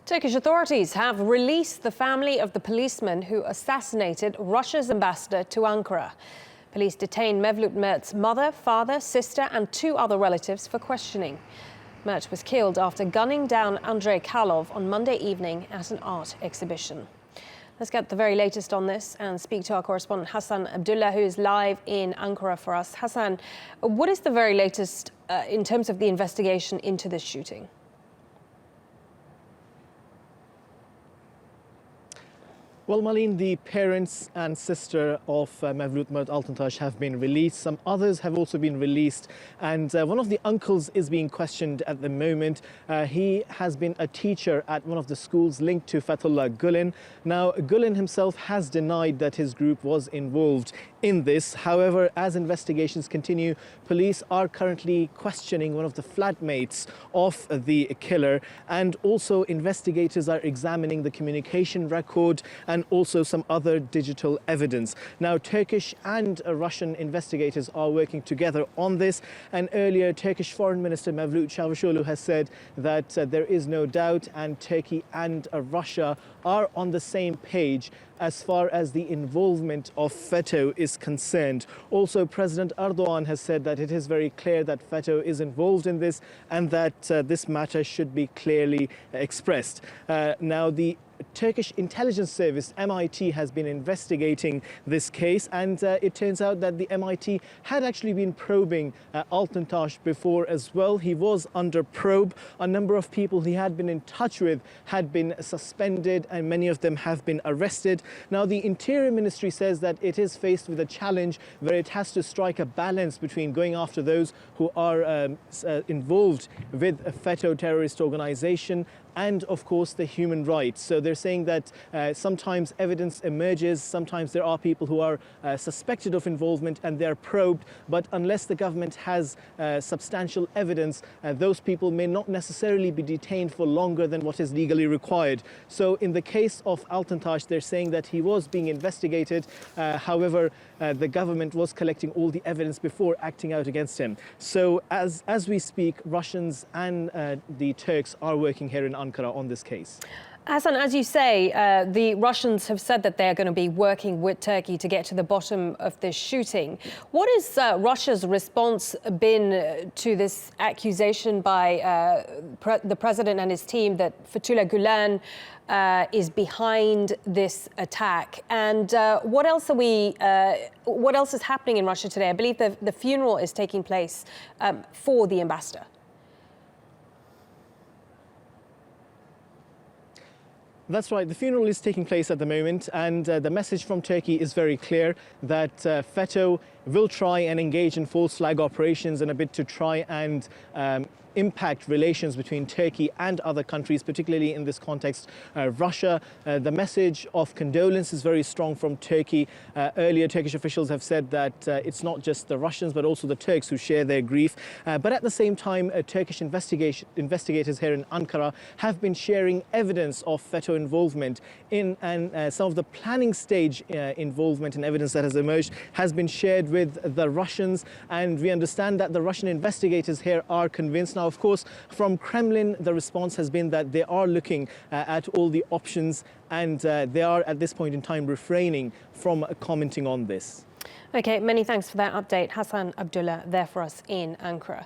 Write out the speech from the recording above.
Turkish authorities have released the family of the policeman who assassinated Russia's ambassador to Ankara. Police detained Mevlut Mert's mother, father, sister and two other relatives for questioning. Mert was killed after gunning down Andrei Kalov on Monday evening at an art exhibition. Let's get the very latest on this and speak to our correspondent Hasan Abdullah, who is live in Ankara for us. Hasan, what is the very latest in terms of the investigation into this shooting? Well, Malin, the parents and sister of Mevlut Mert Altuntaş have been released. Some others have also been released. And one of the uncles is being questioned at the moment. He has been a teacher at one of the schools linked to Fethullah Gulen. Now, Gulen himself has denied that his group was involved in this. However, as investigations continue, police are currently questioning one of the flatmates of the killer. And also investigators are examining the communication record and also some other digital evidence. Now, Turkish and Russian investigators are working together on this. And earlier, Turkish Foreign Minister Mevlut Çavuşoğlu has said that there is no doubt and Turkey and Russia are on the same page as far as the involvement of FETÖ is concerned. Also, President Erdogan has said that it is very clear that FETÖ is involved in this and that this matter should be clearly expressed. Now, the Turkish intelligence service, MIT, has been investigating this case, and it turns out that the MIT had actually been probing Altuntaş before as well. He was under probe. A number of people he had been in touch with had been suspended, and many of them have been arrested. Now, the Interior Ministry says that it is faced with a challenge where it has to strike a balance between going after those who are involved with a FETÖ terrorist organization and, of course, the human rights. So they're saying that sometimes evidence emerges, sometimes there are people who are suspected of involvement and they're probed, but unless the government has substantial evidence, those people may not necessarily be detained for longer than what is legally required. So in the case of Altuntaş, they're saying that he was being investigated. However, the government was collecting all the evidence before acting out against him. So as we speak, Russians and the Turks are working here in Ankara on this case. Hasan, as you say, the Russians have said that they're going to be working with Turkey to get to the bottom of this shooting. What has Russia's response been to this accusation by the president and his team that Fethullah Gulen is behind this attack? And what else is happening in Russia today? I believe the funeral is taking place for the ambassador. That's right. The funeral is taking place at the moment, and the message from Turkey is very clear that FETÖ will try and engage in false flag operations in a bid to try and impact relations between Turkey and other countries, particularly in this context, Russia. The message of condolence is very strong from Turkey. Earlier, Turkish officials have said that it's not just the Russians, but also the Turks who share their grief. But at the same time, Turkish investigators here in Ankara have been sharing evidence of FETÖ involvement in, and some of the planning stage involvement and evidence that has emerged has been shared with the Russians. And we understand that the Russian investigators here are convinced. Now, of course, from Kremlin, the response has been that they are looking at all the options and they are at this point in time refraining from commenting on this. OK, many thanks for that update. Hasan Abdullah there for us in Ankara.